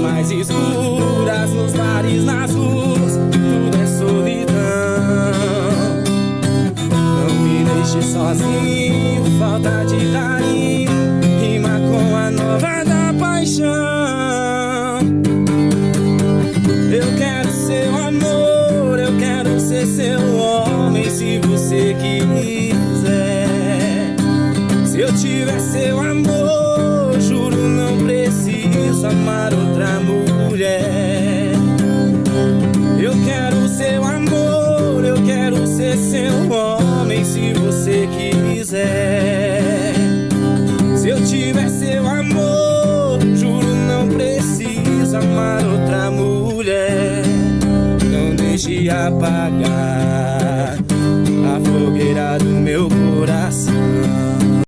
mais escuras, nos bares, nas ruas, tudo é solidão. Não me deixe sozinho, falta de carinho rima com a nova da paixão. Eu quero seu amor, eu quero ser seu homem, se você quiser. Se eu tiver seu amor, juro não preciso amar outra mulher. Eu quero seu amor, eu quero ser seu homem, se você quiser. Se eu tiver seu amor, juro não preciso amar outra mulher. Não deixe apagar